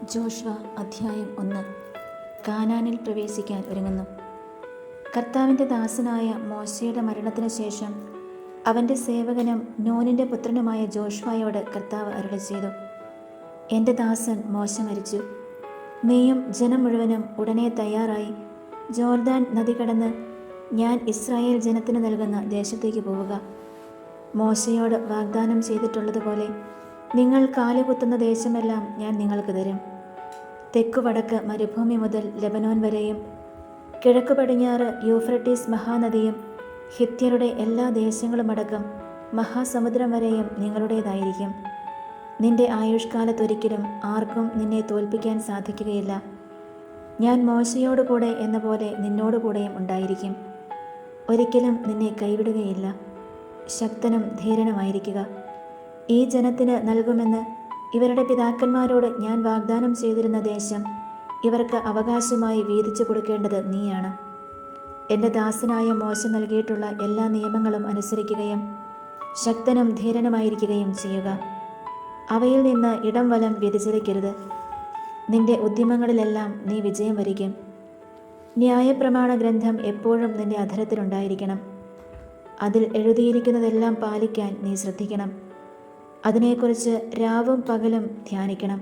Joshua അധ്യായം 1. കാനാനിൽ പ്രവേശിക്കാൻ ഒരുങ്ങുന്നു. കർത്താവിൻ്റെ ദാസനായ മോശയുടെ മരണത്തിനു ശേഷം അവൻ്റെ സേവകനും നൂനിൻ്റെ പുത്രനുമായ ജോഷുവയോട് കർത്താവ് അരുളിച്ചെയ്തു, എൻ്റെ ദാസൻ മോശ മരിച്ചു. നീയും ജനം മുഴുവനും ഉടനെ തയ്യാറായി ജോർദാൻ നദി കടന്ന് ഞാൻ ഇസ്രായേൽ ജനത്തിന് നൽകുന്ന ദേശത്തേക്ക് പോവുക. മോശയോട് വാഗ്ദാനം ചെയ്തിട്ടുള്ളതുപോലെ നിങ്ങൾ കാലുകുത്തുന്ന ദേശമെല്ലാം ഞാൻ നിങ്ങൾക്ക് തരും. തെക്കുവടക്ക് മരുഭൂമി മുതൽ ലെബനോൻ വരെയും കിഴക്ക് പടിഞ്ഞാറ് യൂഫ്രട്ടീസ് മഹാനദിയും ഹിത്യരുടെ എല്ലാ ദേശങ്ങളുമടക്കം മഹാസമുദ്രം വരെയും നിങ്ങളുടേതായിരിക്കും. നിന്റെ ആയുഷ്കാലത്തൊരിക്കലും ആർക്കും നിന്നെ തോൽപ്പിക്കാൻ സാധിക്കുകയില്ല. ഞാൻ മോശയോടുകൂടെ എന്ന പോലെ നിന്നോടുകൂടെയും ഉണ്ടായിരിക്കും. ഒരിക്കലും നിന്നെ കൈവിടുകയില്ല. ശക്തനും ധീരനുമായിരിക്കുക. ഈ ജനത്തിന് നൽകുമെന്ന് ഇവരുടെ പിതാക്കന്മാരോട് ഞാൻ വാഗ്ദാനം ചെയ്തിരുന്ന ദേശം ഇവർക്ക് അവകാശമായി വീതിച്ചു കൊടുക്കേണ്ടത് നീയാണ്. എൻ്റെ ദാസനായ മോശ നൽകിയിട്ടുള്ള എല്ലാ നിയമങ്ങളും അനുസരിക്കുകയും ശക്തനും ധീരനുമായിരിക്കുകയും ചെയ്യുക. അവയിൽ നിന്ന് ഇടം വലം വ്യതിചലിക്കരുത്. നിന്റെ ഉദ്യമങ്ങളിലെല്ലാം നീ വിജയം വരിക്കും. ന്യായപ്രമാണ ഗ്രന്ഥം എപ്പോഴും നിന്റെ അധരത്തിലുണ്ടായിരിക്കണം. അതിൽ എഴുതിയിരിക്കുന്നതെല്ലാം പാലിക്കാൻ നീ ശ്രദ്ധിക്കണം. അതിനെക്കുറിച്ച് രാവും പകലും ധ്യാനിക്കണം.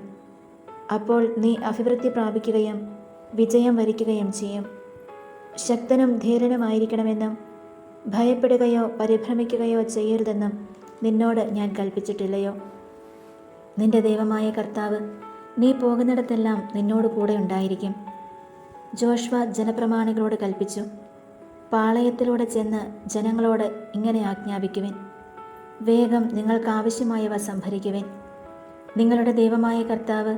അപ്പോൾ നീ അഭിവൃദ്ധി പ്രാപിക്കുകയും വിജയം വരിക്കുകയും ചെയ്യും. ശക്തനും ധീരനുമായിരിക്കണമെന്നും ഭയപ്പെടുകയോ പരിഭ്രമിക്കുകയോ ചെയ്യരുതെന്നും നിന്നോട് ഞാൻ കൽപ്പിച്ചിട്ടില്ലയോ? നിന്റെ ദൈവമായ കർത്താവ് നീ പോകുന്നിടത്തെല്ലാം നിന്നോട് കൂടെ ഉണ്ടായിരിക്കും. ജോഷുവ ജനപ്രമാണികളോട് കൽപ്പിച്ചു, പാളയത്തിലൂടെ ചെന്ന് ജനങ്ങളോട് ഇങ്ങനെ ആജ്ഞാപിക്കുവിൻ, വേഗം നിങ്ങൾക്കാവശ്യമായവ സംഭരിക്കുവിൻ. നിങ്ങളുടെ ദൈവമായ കർത്താവ്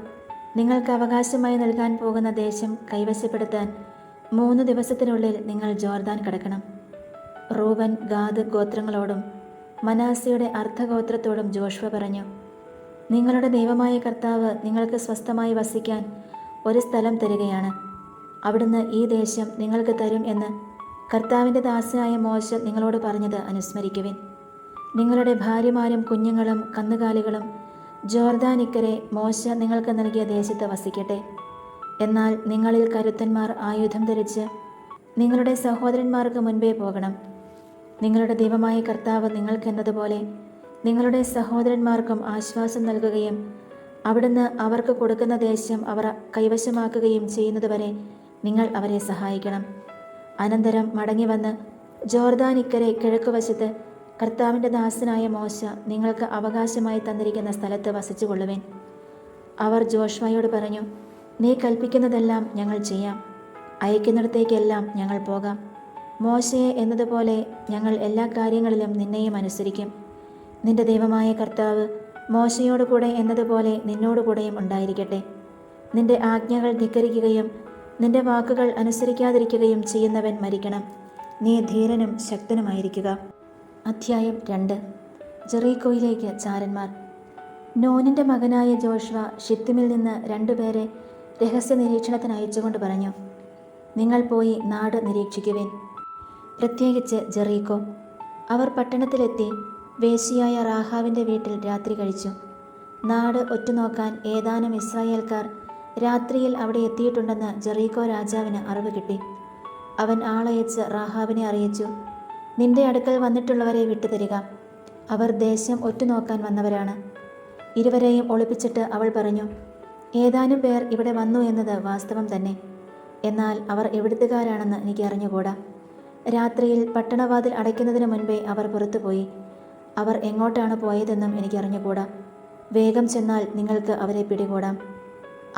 നിങ്ങൾക്ക് അവകാശമായി നൽകാൻ പോകുന്ന ദേശം കൈവശപ്പെടുത്താൻ 3 ദിവസത്തിനുള്ളിൽ നിങ്ങൾ ജോർദാൻ കടക്കണം. റൂബൻ, ഗാദ് ഗോത്രങ്ങളോടും മനാസയുടെ അർദ്ധഗോത്രത്തോടും ജോഷുവ പറഞ്ഞു, നിങ്ങളുടെ ദൈവമായ കർത്താവ് നിങ്ങൾക്ക് സ്വസ്ഥമായി വസിക്കാൻ ഒരു സ്ഥലം തരികയാണ്. അവിടുന്ന് ഈ ദേശം നിങ്ങൾക്ക് തരും എന്ന് കർത്താവിൻ്റെ ദാസനായ മോശ നിങ്ങളോട് പറഞ്ഞത് അനുസ്മരിക്കുവിൻ. നിങ്ങളുടെ ഭാര്യമാരും കുഞ്ഞുങ്ങളും കന്നുകാലികളും ജോർദാനിക്കരെ മോശ നിങ്ങൾക്ക് നൽകിയ ദേശത്ത് വസിക്കട്ടെ. എന്നാൽ നിങ്ങളിൽ കരുത്തന്മാർ ആയുധം ധരിച്ച് നിങ്ങളുടെ സഹോദരന്മാർക്ക് മുൻപേ പോകണം. നിങ്ങളുടെ ദൈവമായ കർത്താവ് നിങ്ങൾക്കെന്നതുപോലെ നിങ്ങളുടെ സഹോദരന്മാർക്കും ആശ്വാസം നൽകുകയും അവിടുന്ന് അവർക്ക് കൊടുക്കുന്ന ദേശം അവർ കൈവശമാക്കുകയും ചെയ്യുന്നതുവരെ നിങ്ങൾ അവരെ സഹായിക്കണം. അനന്തരം മടങ്ങി വന്ന് ജോർദാനിക്കരെ കിഴക്കുവശത്ത് കർത്താവിൻ്റെ ദാസനായ മോശ നിങ്ങൾക്ക് അവകാശമായി തന്നിരിക്കുന്ന സ്ഥലത്ത് വസിച്ചുകൊള്ളുവേൻ. അവർ ജോഷുവയോട് പറഞ്ഞു, നീ കൽപ്പിക്കുന്നതെല്ലാം ഞങ്ങൾ ചെയ്യാം. അയക്കുന്നിടത്തേക്കെല്ലാം ഞങ്ങൾ പോകാം. മോശയെ എന്നതുപോലെ ഞങ്ങൾ എല്ലാ കാര്യങ്ങളിലും നിന്നെയും അനുസരിക്കും. നിന്റെ ദൈവമായ കർത്താവ് മോശയോടുകൂടെ എന്നതുപോലെ നിന്നോടുകൂടെയും ഉണ്ടായിരിക്കട്ടെ. നിന്റെ ആജ്ഞകൾ ധിക്കരിക്കുകയും നിന്റെ വാക്കുകൾ അനുസരിക്കാതിരിക്കുകയും ചെയ്യുന്നവൻ മരിക്കണം. നീ ധീരനും ശക്തനുമായിരിക്കുക. അധ്യായം 2. ജെറീക്കോയിലേക്ക് ചാരന്മാർ. നൂനിൻ്റെ മകനായ ജോഷുവ ഷിത്തിമിൽ നിന്ന് 2 പേരെ രഹസ്യ നിരീക്ഷണത്തിന് അയച്ചുകൊണ്ട് പറഞ്ഞു, നിങ്ങൾ പോയി നാട് നിരീക്ഷിക്കുവിൻ, പ്രത്യേകിച്ച് ജെറീക്കോ. അവർ പട്ടണത്തിലെത്തി വേശ്യയായ റാഹാവിൻ്റെ വീട്ടിൽ രാത്രി കഴിച്ചു. നാട് ഒറ്റുനോക്കാൻ ഏതാനും ഇസ്രായേൽക്കാർ രാത്രിയിൽ അവിടെ എത്തിയിട്ടുണ്ടെന്ന് ജെറീക്കോ രാജാവിന് അറിവ് കിട്ടി. അവൻ ആളയച്ച് റാഹാവിനെ അറിയിച്ചു, നിന്റെ അടുക്കൽ വന്നിട്ടുള്ളവരെ വിട്ടുതരിക. അവർ ദേശം ഒറ്റുനോക്കാൻ വന്നവരാണ്. ഇരുവരെയും ഒളിപ്പിച്ചിട്ട് അവൾ പറഞ്ഞു, ഏതാനും പേർ ഇവിടെ വന്നു എന്നത് വാസ്തവം തന്നെ. എന്നാൽ അവർ എവിടുത്തുകാരാണെന്ന് എനിക്ക് അറിഞ്ഞുകൂടാ. രാത്രിയിൽ പട്ടണവാതിൽ അടയ്ക്കുന്നതിന് മുൻപേ അവർ പുറത്തുപോയി. അവർ എങ്ങോട്ടാണ് പോയതെന്നും എനിക്ക് അറിഞ്ഞുകൂടാ. വേഗം ചെന്നാൽ നിങ്ങൾക്ക് അവരെ പിടികൂടാം.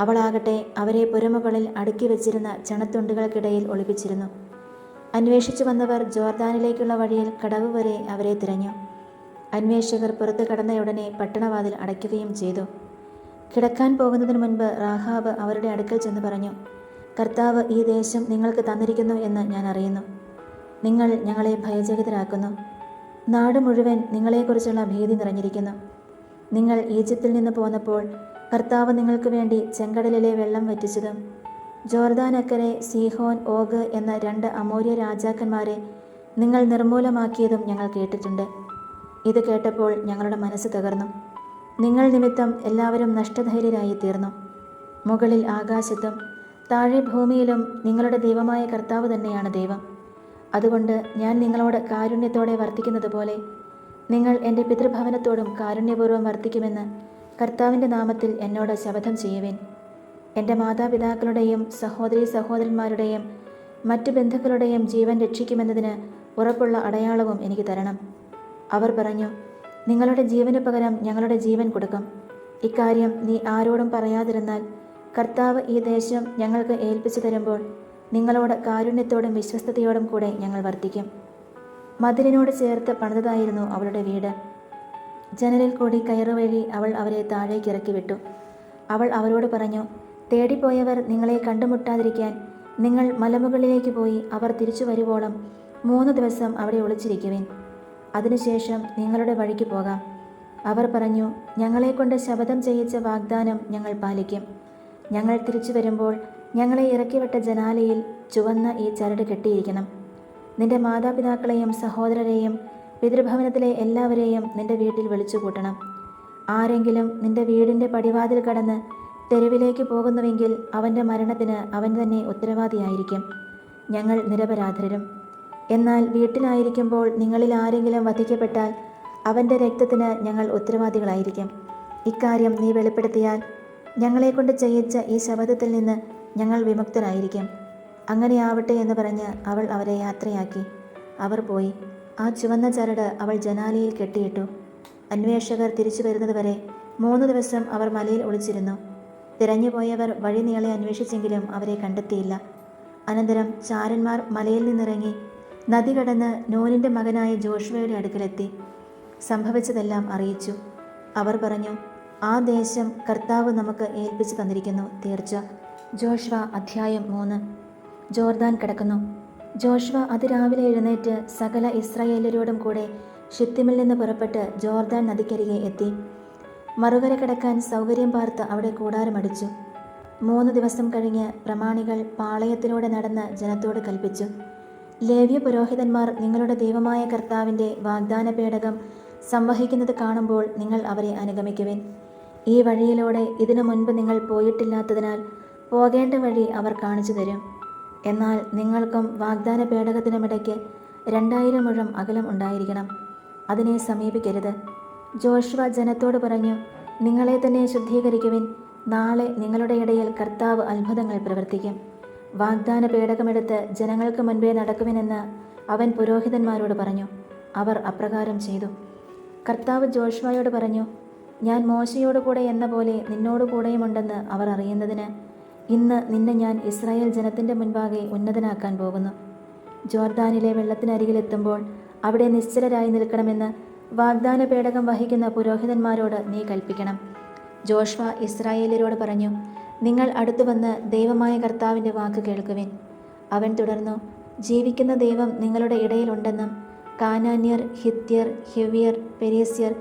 അവളാകട്ടെ അവരെ പുരമുകളിൽ അടുക്കി വെച്ചിരുന്ന ചണത്തുണ്ടുകൾക്കിടയിൽ ഒളിപ്പിച്ചിരുന്നു. അന്വേഷിച്ചു വന്നവർ ജോർദാനിലേക്കുള്ള വഴിയിൽ കടവ് വരെ അവരെ തിരഞ്ഞു. അന്വേഷകർ പുറത്തു കടന്നയുടനെ പട്ടണവാതിൽ അടയ്ക്കുകയും ചെയ്തു. കിടക്കാൻ പോകുന്നതിന് മുൻപ് റാഹാബ് അവരുടെ അടുക്കൽ ചെന്ന് പറഞ്ഞു, കർത്താവ് ഈ ദേശം നിങ്ങൾക്ക് തന്നിരിക്കുന്നു എന്ന് ഞാൻ അറിയുന്നു. നിങ്ങൾ ഞങ്ങളെ ഭയചകിതരാക്കുന്നു. നാട് മുഴുവൻ നിങ്ങളെക്കുറിച്ചുള്ള ഭീതി നിറഞ്ഞിരിക്കുന്നു. നിങ്ങൾ ഈജിപ്തിൽ നിന്ന് പോന്നപ്പോൾ കർത്താവ് നിങ്ങൾക്ക് വേണ്ടി ചെങ്കടലിലെ വെള്ളം വറ്റിച്ചതും ജോർദാനക്കരെ സീഹോൻ, ഓഗ് എന്ന 2 അമോര്യ രാജാക്കന്മാരെ നിങ്ങൾ നിർമൂലമാക്കിയതും ഞങ്ങൾ കേട്ടിട്ടുണ്ട്. ഇത് കേട്ടപ്പോൾ ഞങ്ങളുടെ മനസ്സ് തകർന്നു. നിങ്ങൾ നിമിത്തം എല്ലാവരും നഷ്ടധൈര്യരായി തീർന്നു. മുകളിൽ ആകാശത്തും താഴെ ഭൂമിയിലും നിങ്ങളുടെ ദൈവമായ കർത്താവ് തന്നെയാണ് ദൈവം. അതുകൊണ്ട് ഞാൻ നിങ്ങളോട് കാരുണ്യത്തോടെ വർത്തിക്കുന്നത് പോലെ നിങ്ങൾ എൻ്റെ പിതൃഭവനത്തോടും കാരുണ്യപൂർവ്വം വർത്തിക്കുമെന്ന് കർത്താവിൻ്റെ നാമത്തിൽ എന്നോട് ശപഥം ചെയ്യുവിൻ. എൻ്റെ മാതാപിതാക്കളുടെയും സഹോദരീ സഹോദരന്മാരുടെയും മറ്റു ബന്ധുക്കളുടെയും ജീവൻ രക്ഷിക്കുമെന്നതിന് ഉറപ്പുള്ള അടയാളവും എനിക്ക് തരണം. അവർ പറഞ്ഞു, നിങ്ങളുടെ ജീവന് പകരം ഞങ്ങളുടെ ജീവൻ കൊടുക്കും. ഇക്കാര്യം നീ ആരോടും പറയാതിരുന്നാൽ കർത്താവ് ഈ ദേശം ഞങ്ങൾക്ക് ഏൽപ്പിച്ചു തരുമ്പോൾ നിങ്ങളോട് കാരുണ്യത്തോടും വിശ്വസ്തയോടും കൂടെ ഞങ്ങൾ വർത്തിക്കും. മതിലിനോട് ചേർത്ത് പണിതതായിരുന്നു അവളുടെ വീട്. ജനലിൽ കൂടി കയറുവഴി അവൾ അവരെ താഴേക്ക് ഇറക്കി വിട്ടു. അവൾ അവരോട് പറഞ്ഞു, തേടിപ്പോയവർ നിങ്ങളെ കണ്ടുമുട്ടാതിരിക്കാൻ നിങ്ങൾ മലമുകളിലേക്ക് പോയി അവർ തിരിച്ചു വരുവോളം 3 ദിവസം അവിടെ ഒളിച്ചിരിക്കുവിൻ. അതിനുശേഷം നിങ്ങളുടെ വഴിക്ക് പോകാം. അവർ പറഞ്ഞു, ഞങ്ങളെക്കൊണ്ട് ശപഥം ചെയ്യിച്ച വാഗ്ദാനം ഞങ്ങൾ പാലിക്കും. ഞങ്ങൾ തിരിച്ചു വരുമ്പോൾ ഞങ്ങളെ ഇറക്കിവിട്ട ജനാലയിൽ ചുവന്ന ഈ ചരട് കെട്ടിയിരിക്കണം. നിന്റെ മാതാപിതാക്കളെയും സഹോദരരെയും പിതൃഭവനത്തിലെ എല്ലാവരെയും നിന്റെ വീട്ടിൽ വിളിച്ചു കൂട്ടണം. ആരെങ്കിലും നിന്റെ വീടിൻ്റെ പടിവാതിൽ കടന്ന് തെരുവിലേക്ക് പോകുന്നുവെങ്കിൽ അവൻ്റെ മരണത്തിന് അവൻ തന്നെ ഉത്തരവാദിയായിരിക്കും. ഞങ്ങൾ നിരപരാധരും. എന്നാൽ വീട്ടിലായിരിക്കുമ്പോൾ നിങ്ങളിൽ ആരെങ്കിലും വധിക്കപ്പെട്ടാൽ അവൻ്റെ രക്തത്തിന് ഞങ്ങൾ ഉത്തരവാദികളായിരിക്കും. ഇക്കാര്യം നീ വെളിപ്പെടുത്തിയാൽ ഞങ്ങളെക്കൊണ്ട് ചെയ്യിച്ച ഈ ശപഥത്തിൽ നിന്ന് ഞങ്ങൾ വിമുക്തരായിരിക്കും. അങ്ങനെയാവട്ടെ എന്ന് പറഞ്ഞ് അവൾ അവരെ യാത്രയാക്കി. അവർ പോയി. ആ ചുവന്ന ചരട് അവൾ ജനാലയിൽ കെട്ടിയിട്ടു. അന്വേഷകർ തിരിച്ചു വരുന്നതുവരെ 3 ദിവസം അവർ മലയിൽ ഒളിച്ചിരുന്നു. തിരഞ്ഞുപോയവർ വഴി നീളെ അന്വേഷിച്ചെങ്കിലും അവരെ കണ്ടെത്തിയില്ല. അനന്തരം ചാരന്മാർ മലയിൽ നിന്നിറങ്ങി നദി കടന്ന് നൂനിൻ്റെ മകനായ ജോഷുവയുടെ അടുക്കലെത്തി സംഭവിച്ചതെല്ലാം അറിയിച്ചു. അവർ പറഞ്ഞു, ആ ദേശം കർത്താവ് നമുക്ക് ഏൽപ്പിച്ചു തന്നിരിക്കുന്നു തീർച്ച. ജോഷുവ അധ്യായം 3. ജോർദാൻ കടക്കുന്നു. ജോഷുവ അതിരാവിലെ എഴുന്നേറ്റ് സകല ഇസ്രായേലരോടും കൂടെ ഷിത്തിമിൽ നിന്ന് പുറപ്പെട്ട് ജോർദാൻ നദിക്കരികെ എത്തി. മറുകര കിടക്കാൻ സൗകര്യം പാർത്ത് അവിടെ കൂടാരമടിച്ചു. 3 ദിവസം കഴിഞ്ഞ് പ്രമാണികൾ പാളയത്തിലൂടെ നടന്ന് ജനത്തോട് കൽപ്പിച്ചു, ലേവ്യ പുരോഹിതന്മാർ നിങ്ങളുടെ ദൈവമായ കർത്താവിൻ്റെ വാഗ്ദാന പേടകം സംവഹിക്കുന്നത് കാണുമ്പോൾ നിങ്ങൾ അവരെ അനുഗമിക്കുവിൻ. ഈ വഴിയിലൂടെ ഇതിനു മുൻപ് നിങ്ങൾ പോയിട്ടില്ലാത്തതിനാൽ പോകേണ്ട വഴി അവർ കാണിച്ചു തരും. എന്നാൽ നിങ്ങൾക്കും വാഗ്ദാന പേടകത്തിനുമിടയ്ക്ക് 2000 മുഴം അകലം ഉണ്ടായിരിക്കണം. അതിനെ സമീപിക്കരുത്. ജോഷുവ ജനത്തോട് പറഞ്ഞു, നിങ്ങളെ തന്നെ ശുദ്ധീകരിക്കുവിൻ. നാളെ നിങ്ങളുടെ ഇടയിൽ കർത്താവ് അത്ഭുതങ്ങൾ പ്രവർത്തിക്കും. വാഗ്ദാന പേടകമെടുത്ത് ജനങ്ങൾക്ക് മുൻപേ നടക്കുവിനെന്ന് അവൻ പുരോഹിതന്മാരോട് പറഞ്ഞു. അവർ അപ്രകാരം ചെയ്തു. കർത്താവ് ജോഷുവയോട് പറഞ്ഞു, ഞാൻ മോശയോടുകൂടെ എന്ന പോലെ നിന്നോടുകൂടെയുമുണ്ടെന്ന് അവർ അറിയുന്നതിന് ഇന്ന് നിന്നെ ഞാൻ ഇസ്രായേൽ ജനത്തിൻ്റെ മുൻപാകെ ഉന്നതനാക്കാൻ പോകുന്നു. ജോർദാനിലെ വെള്ളത്തിനരികിലെത്തുമ്പോൾ അവിടെ നിശ്ചലരായി നിൽക്കണമെന്ന് വാഗ്ദാന പേടകം വഹിക്കുന്ന പുരോഹിതന്മാരോട് നീ കൽപ്പിക്കണം. ജോഷുവ ഇസ്രായേലരോട് പറഞ്ഞു, നിങ്ങൾ അടുത്തു വന്ന് ദൈവമായ കർത്താവിൻ്റെ വാക്ക് കേൾക്കുവിൻ. അവൻ തുടർന്നു, ജീവിക്കുന്ന ദൈവം നിങ്ങളുടെ ഇടയിലുണ്ടെന്നും കാനാന്യർ, ഹിത്യർ, ഹിവ്യർ, പെരീസ്യർ,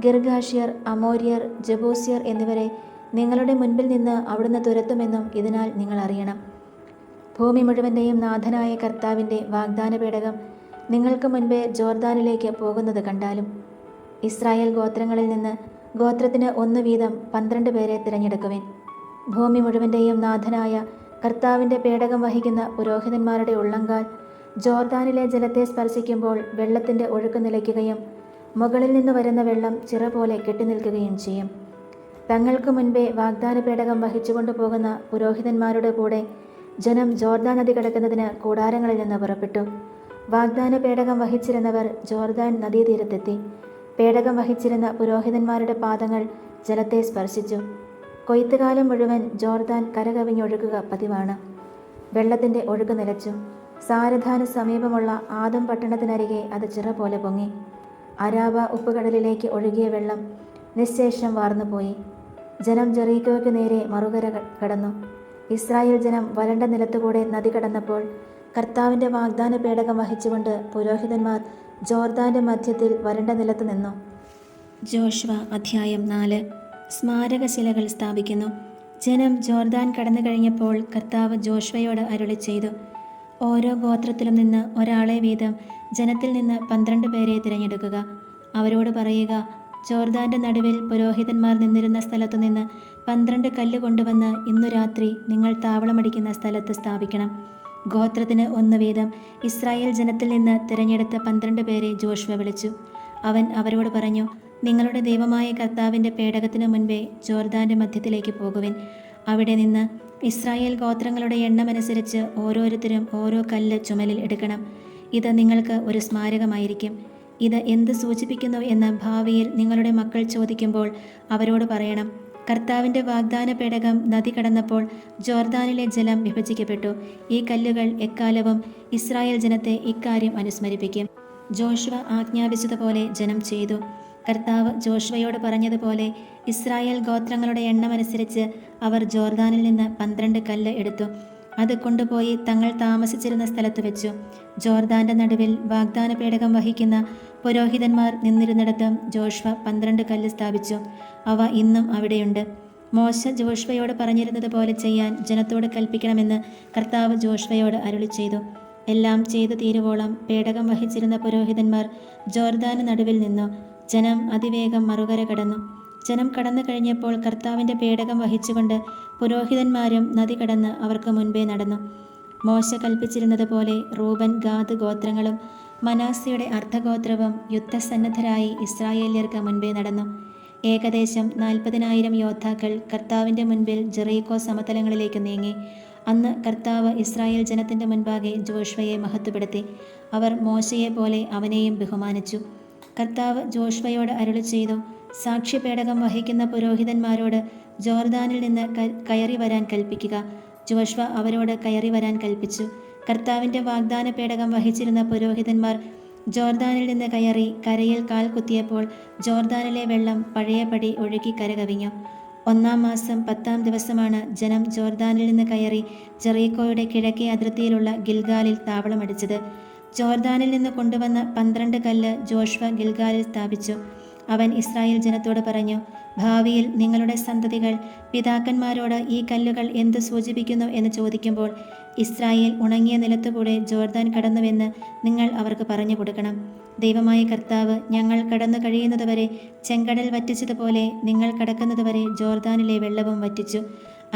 ഗിർഗാഷ്യർ, അമോര്യർ, ജബൂസ്യർ എന്നിവരെ നിങ്ങളുടെ മുൻപിൽ നിന്ന് അവിടുന്ന് തുരത്തുമെന്നും ഇതിനാൽ നിങ്ങൾ അറിയണം. ഭൂമി മുഴുവൻ്റെയും നാഥനായ കർത്താവിൻ്റെ വാഗ്ദാന പേടകം നിങ്ങൾക്ക് മുൻപേ ജോർദാനിലേക്ക് പോകുന്നത് കണ്ടാലും ഇസ്രായേൽ ഗോത്രങ്ങളിൽ നിന്ന് ഗോത്രത്തിന് 1 വീതം 12 പേരെ തിരഞ്ഞെടുക്കുവിൻ. ഭൂമി മുഴുവൻ്റെയും നാഥനായ കർത്താവിൻ്റെ പേടകം വഹിക്കുന്ന പുരോഹിതന്മാരുടെ ഉള്ളങ്കാൽ ജോർദാനിലെ ജലത്തെ സ്പർശിക്കുമ്പോൾ വെള്ളത്തിൻ്റെ ഒഴുക്ക് നിലയ്ക്കുകയും മുകളിൽ നിന്ന് വരുന്ന വെള്ളം ചിറ പോലെ കെട്ടിനിൽക്കുകയും ചെയ്യും. തങ്ങൾക്ക് മുൻപേ വാഗ്ദാന പേടകം വഹിച്ചുകൊണ്ടു പോകുന്ന പുരോഹിതന്മാരുടെ കൂടെ ജനം ജോർദാൻ നദി കടക്കുന്നതിന് കൂടാരങ്ങളിൽ നിന്ന് പുറപ്പെട്ടു. വാഗ്ദാന പേടകം വഹിച്ചിരുന്നവർ ജോർദാൻ നദീതീരത്തെത്തി. പേടകം വഹിച്ചിരുന്ന പുരോഹിതന്മാരുടെ പാദങ്ങൾ ജലത്തെ സ്പർശിച്ചു. കൊയ്ത്തുകാലം മുഴുവൻ ജോർദാൻ കരകവിഞ്ഞൊഴുകുക പതിവാണ്. വെള്ളത്തിൻ്റെ ഒഴുക്ക് നിലച്ചു. സാരധാന് സമീപമുള്ള ആദം പട്ടണത്തിനരികെ അത് ചിറ പോലെ പൊങ്ങി. അരാബ ഉപ്പുകടലിലേക്ക് ഒഴുകിയ വെള്ളം നിശ്ശേഷം വാർന്നുപോയി. ജനം ജെറീക്കോയ്ക്ക് നേരെ മറുകര കടന്നു. ഇസ്രായേൽ ജനം വരണ്ട നിലത്തുകൂടെ നദി കടന്നപ്പോൾ കർത്താവിൻ്റെ വാഗ്ദാന പേടകം വഹിച്ചുകൊണ്ട് പുരോഹിതന്മാർ ജോർദാൻ്റെ മധ്യത്തിൽ വരണ്ട നിലത്ത് നിന്നു. ജോഷുവ അധ്യായം 4. സ്മാരകശിലകൾ സ്ഥാപിക്കുന്നു. ജനം ജോർദാൻ കടന്നു കഴിഞ്ഞപ്പോൾ കർത്താവ് ജോഷുവയോട് അരുളി ചെയ്തു, ഓരോ ഗോത്രത്തിലും നിന്ന് ഒരാളെ വീതം ജനത്തിൽ നിന്ന് 12 പേരെ തിരഞ്ഞെടുക്കുക. അവരോട് പറയുക, ജോർദാൻ്റെ നടുവിൽ പുരോഹിതന്മാർ നിന്നിരുന്ന സ്ഥലത്തു നിന്ന് 12 കല്ല് കൊണ്ടുവന്ന് ഇന്നു രാത്രി നിങ്ങൾ താവളമടിക്കുന്ന സ്ഥലത്ത് സ്ഥാപിക്കണം. ഗോത്രത്തിന് 1 വീതം ഇസ്രായേൽ ജനത്തിൽ നിന്ന് തിരഞ്ഞെടുത്ത 12 പേരെ ജോഷുവ വിളിച്ചു. അവൻ അവരോട് പറഞ്ഞു, നിങ്ങളുടെ ദൈവമായ കർത്താവിൻ്റെ പേടകത്തിനു മുൻപേ ജോർദാൻ്റെ മധ്യത്തിലേക്ക് പോകുവിൻ. അവിടെ നിന്ന് ഇസ്രായേൽ ഗോത്രങ്ങളുടെ എണ്ണമനുസരിച്ച് ഓരോരുത്തരും ഓരോ കല്ല് ചുമലിൽ എടുക്കണം. ഇത് നിങ്ങൾക്ക് ഒരു സ്മാരകമായിരിക്കും. ഇത് എന്ത് സൂചിപ്പിക്കുന്നു എന്ന് ഭാവിയിൽ നിങ്ങളുടെ മക്കൾ ചോദിക്കുമ്പോൾ അവരോട് പറയണം. കർത്താവിൻ്റെ വാഗ്ദാന പേടകം നദി കടന്നപ്പോൾ ജോർദാനിലെ ജലം വിഭജിക്കപ്പെട്ടു. ഈ കല്ലുകൾ എക്കാലവും ഇസ്രായേൽ ജനത്തെ ഇക്കാര്യം അനുസ്മരിപ്പിക്കും. ജോഷുവ ആജ്ഞാപിച്ചതുപോലെ ജനം ചെയ്തു. കർത്താവ് ജോഷുവയോട് പറഞ്ഞതുപോലെ ഇസ്രായേൽ ഗോത്രങ്ങളുടെ എണ്ണമനുസരിച്ച് അവർ ജോർദാനിൽ നിന്ന് 12 കല്ല് എടുത്തു. അത് കൊണ്ടുപോയി തങ്ങൾ താമസിച്ചിരുന്ന സ്ഥലത്ത് വെച്ചു. ജോർദാന്റെ നടുവിൽ വാഗ്ദാന പേടകം വഹിക്കുന്ന പുരോഹിതന്മാർ നിന്നിരുന്നിടത്ത് ജോഷുവ 12 കല്ല് സ്ഥാപിച്ചു. അവ ഇന്നും അവിടെയുണ്ട്. മോശ ജോഷുവയോട് പറഞ്ഞിരുന്നത് പോലെ ചെയ്യാൻ ജനത്തോട് കൽപ്പിക്കണമെന്ന് കർത്താവ് ജോഷുവയോട് അരുളി ചെയ്തു. എല്ലാം ചെയ്തു തീരുവോളം പേടകം വഹിച്ചിരുന്ന പുരോഹിതന്മാർ ജോർദാന് നടുവിൽ നിന്നു. ജനം അതിവേഗം മറുകര കടന്നു. ജനം കടന്നു കഴിഞ്ഞപ്പോൾ കർത്താവിൻ്റെ പേടകം വഹിച്ചുകൊണ്ട് പുരോഹിതന്മാരും നദി കടന്ന് അവർക്ക് മുൻപേ നടന്നു. മോശ കൽപ്പിച്ചിരുന്നത് പോലെ റൂബൻ, ഗാദ് ഗോത്രങ്ങളും മനാസ്സയുടെ അർദ്ധഗോത്രവും യുദ്ധസന്നദ്ധരായി ഇസ്രായേല്യർക്ക് മുൻപേ നടന്നു. ഏകദേശം 40,000 യോദ്ധാക്കൾ കർത്താവിൻ്റെ മുൻപിൽ ജെറീക്കോ സമതലങ്ങളിലേക്ക് നീങ്ങി. അന്ന് കർത്താവ് ഇസ്രായേൽ ജനത്തിൻ്റെ മുൻപാകെ ജോഷുവയെ മഹത്വപ്പെടുത്തി. അവർ മോശയെ പോലെ അവനെയും ബഹുമാനിച്ചു. കർത്താവ് ജോഷുവയോട് അരുളി ചെയ്തു, സാക്ഷ്യപേടകം വഹിക്കുന്ന പുരോഹിതന്മാരോട് ജോർദാനിൽ നിന്ന് കയറി വരാൻ കൽപ്പിക്കുക. ജോഷുവ അവരോട് കയറി വരാൻ കൽപ്പിച്ചു. കർത്താവിൻ്റെ വാഗ്ദാന പേടകം വഹിച്ചിരുന്ന പുരോഹിതന്മാർ ജോർദാനിൽ നിന്ന് കയറി കരയിൽ കാൽ കുത്തിയപ്പോൾ ജോർദാനിലെ വെള്ളം പഴയപടി ഒഴുകി കരകവിഞ്ഞു. 1-ാം മാസം 10-ാം ദിവസമാണ് ജനം ജോർദാനിൽ നിന്ന് കയറി ജെറീക്കോയുടെ കിഴക്കേ അതിർത്തിയിലുള്ള ഗിൽഗാലിൽ താവളമടിച്ചത്. ജോർദാനിൽ നിന്ന് കൊണ്ടുവന്ന 12 കല്ല് ജോഷുവ ഗിൽഗാലിൽ സ്ഥാപിച്ചു. അവൻ ഇസ്രായേൽ ജനത്തോട് പറഞ്ഞു, ഭാവിയിൽ നിങ്ങളുടെ സന്തതികൾ പിതാക്കന്മാരോട് ഈ കല്ലുകൾ എന്ത് സൂചിപ്പിക്കുന്നു എന്ന് ചോദിക്കുമ്പോൾ ഇസ്രായേൽ ഉണങ്ങിയ നിലത്തുകൂടെ ജോർദാൻ കടന്നുവെന്ന് നിങ്ങൾ അവർക്ക് പറഞ്ഞു കൊടുക്കണം. ദൈവമായ കർത്താവ് ഞങ്ങൾ കടന്നു കഴിയുന്നതുവരെ ചെങ്കടൽ വറ്റിച്ചതുപോലെ നിങ്ങൾ കടക്കുന്നതുവരെ ജോർദാനിലെ വെള്ളവും വറ്റിച്ചു.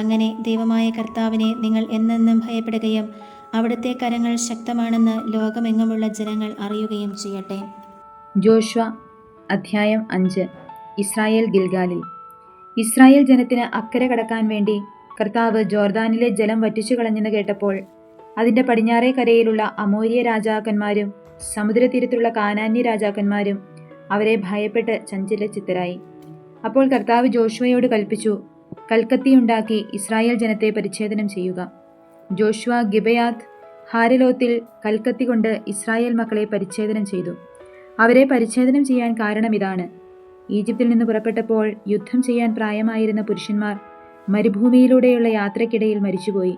അങ്ങനെ ദൈവമായ കർത്താവിനെ നിങ്ങൾ എന്നെന്നും ഭയപ്പെടുകയും അവിടുത്തെ കരങ്ങൾ ശക്തമാണെന്ന് ലോകമെങ്ങുമുള്ള ജനങ്ങൾ അറിയുകയും ചെയ്യട്ടെ. ജോഷുവ അധ്യായം 5. ഇസ്രായേൽ ഗിൽഗാലിൽ. ഇസ്രായേൽ ജനത്തിന് അക്കരെ കടക്കാൻ വേണ്ടി കർത്താവ് ജോർദാനിലെ ജലം വറ്റിച്ചു കളഞ്ഞെന്ന് കേട്ടപ്പോൾ അതിൻ്റെ പടിഞ്ഞാറേ കരയിലുള്ള അമോരിയ രാജാക്കന്മാരും സമുദ്രതീരത്തുള്ള കാനാന്യ രാജാക്കന്മാരും അവരെ ഭയപ്പെട്ട് ചഞ്ചലചിത്തരായി. അപ്പോൾ കർത്താവ് ജോഷുവയോട് കൽപ്പിച്ചു, കൽക്കത്തിയുണ്ടാക്കി ഇസ്രായേൽ ജനത്തെ പരിച്ഛേദനം ചെയ്യുക. ജോഷുവ ഗിബയാത്ത് ഹാരലോത്തിൽ കൽക്കത്തി കൊണ്ട് ഇസ്രായേൽ മക്കളെ പരിച്ഛേദനം ചെയ്തു. അവരെ പരിച്ഛേദനം ചെയ്യാൻ കാരണം ഇതാണ്. ഈജിപ്തിൽ നിന്ന് പുറപ്പെട്ടപ്പോൾ യുദ്ധം ചെയ്യാൻ പ്രായമായിരുന്ന പുരുഷന്മാർ മരുഭൂമിയിലൂടെയുള്ള യാത്രയ്ക്കിടയിൽ മരിച്ചുപോയി.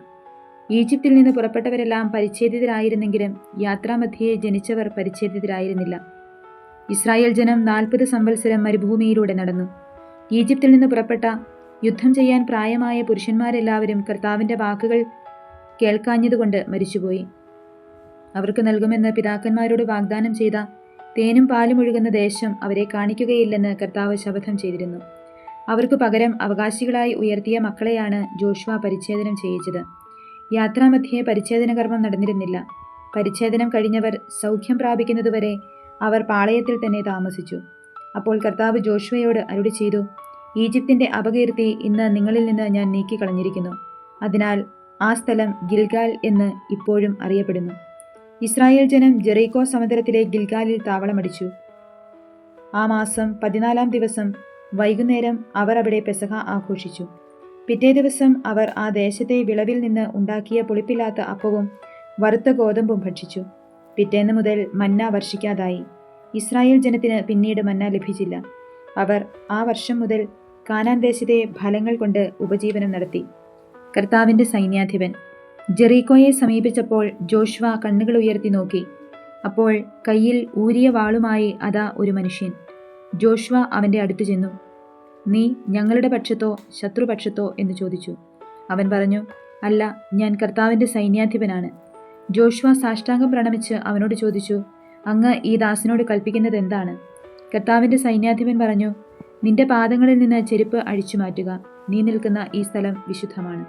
ഈജിപ്തിൽ നിന്ന് പുറപ്പെട്ടവരെല്ലാം പരിച്ഛേദിതരായിരുന്നെങ്കിലും യാത്രാമധ്യേ ജനിച്ചവർ പരിച്ഛേദിതരായിരുന്നില്ല. ഇസ്രായേൽ ജനം 40 സംവത്സരം മരുഭൂമിയിലൂടെ നടന്നു. ഈജിപ്തിൽ നിന്ന് പുറപ്പെട്ട യുദ്ധം ചെയ്യാൻ പ്രായമായ പുരുഷന്മാരെല്ലാവരും കർത്താവിൻ്റെ വാക്കുകൾ കേൾക്കാഞ്ഞതുകൊണ്ട് മരിച്ചുപോയി. അവർക്ക് നൽകുമെന്ന് പിതാക്കന്മാരോട് വാഗ്ദാനം ചെയ്ത തേനും പാലും ഒഴുകുന്ന ദേശം അവരെ കാണിക്കുകയില്ലെന്ന് കർത്താവ് ശപഥം ചെയ്തിരുന്നു. അവർക്ക് പകരം അവകാശികളായി ഉയർത്തിയ മക്കളെയാണ് ജോഷുവ പരിച്ഛേദനം ചെയ്യിച്ചത്. യാത്രാമധ്യേ പരിച്ഛേദന കർമ്മം നടന്നിരുന്നില്ല. പരിച്ഛേദനം കഴിഞ്ഞവർ സൗഖ്യം പ്രാപിക്കുന്നതുവരെ അവർ പാളയത്തിൽ തന്നെ താമസിച്ചു. അപ്പോൾ കർത്താവ് ജോഷുവയോട് അരുളി ചെയ്തു, ഈജിപ്തിൻ്റെ അപകീർത്തി ഇന്ന് നിങ്ങളിൽ നിന്ന് ഞാൻ നീക്കിക്കളഞ്ഞിരിക്കുന്നു. അതിനാൽ ആ സ്ഥലം ഗിൽഗാൽ എന്ന് ഇപ്പോഴും അറിയപ്പെടുന്നു. ഇസ്രായേൽ ജനം ജെറീക്കോ സമതലത്തിലെ ഗിൽഗാലിൽ താവളമടിച്ചു. ആ മാസം 14-ാം ദിവസം വൈകുന്നേരം അവർ അവിടെ പെസഹ ആഘോഷിച്ചു. പിറ്റേ ദിവസം അവർ ആ ദേശത്തെ വിളവിൽ നിന്ന് ഉണ്ടാക്കിയ പുളിപ്പില്ലാത്ത അപ്പവും വറുത്ത ഗോതമ്പും ഭക്ഷിച്ചു. പിറ്റേന്ന് മുതൽ മന്ന വർഷിക്കാതായി. ഇസ്രായേൽ ജനത്തിന് പിന്നീട് മന്ന ലഭിച്ചില്ല. അവർ ആ വർഷം മുതൽ കാനാൻ ദേശത്തെ ഫലങ്ങൾ കൊണ്ട് ഉപജീവനം നടത്തി. കർത്താവിൻ്റെ സൈന്യാധിപൻ. ജെറീക്കോയെ സമീപിച്ചപ്പോൾ ജോഷുവ കണ്ണുകൾ ഉയർത്തി നോക്കി. അപ്പോൾ കയ്യിൽ ഊരിയ വാളുമായി അതാ ഒരു മനുഷ്യൻ. ജോഷുവ അവൻ്റെ അടുത്ത് ചെന്നു. നീ ഞങ്ങളുടെ പക്ഷത്തോ ശത്രുപക്ഷത്തോ എന്ന് ചോദിച്ചു. അവൻ പറഞ്ഞു, അല്ല, ഞാൻ കർത്താവിൻ്റെ സൈന്യാധിപനാണ്. ജോഷുവ സാഷ്ടാംഗം പ്രണമിച്ച് അവനോട് ചോദിച്ചു, അങ്ങ് ഈ ദാസനോട് കൽപ്പിക്കുന്നത് എന്താണ്? കർത്താവിൻ്റെ സൈന്യാധിപൻ പറഞ്ഞു, നിന്റെ പാദങ്ങളിൽ നിന്ന് ചെരുപ്പ് അഴിച്ചു മാറ്റുക. നീ നിൽക്കുന്ന ഈ സ്ഥലം വിശുദ്ധമാണ്.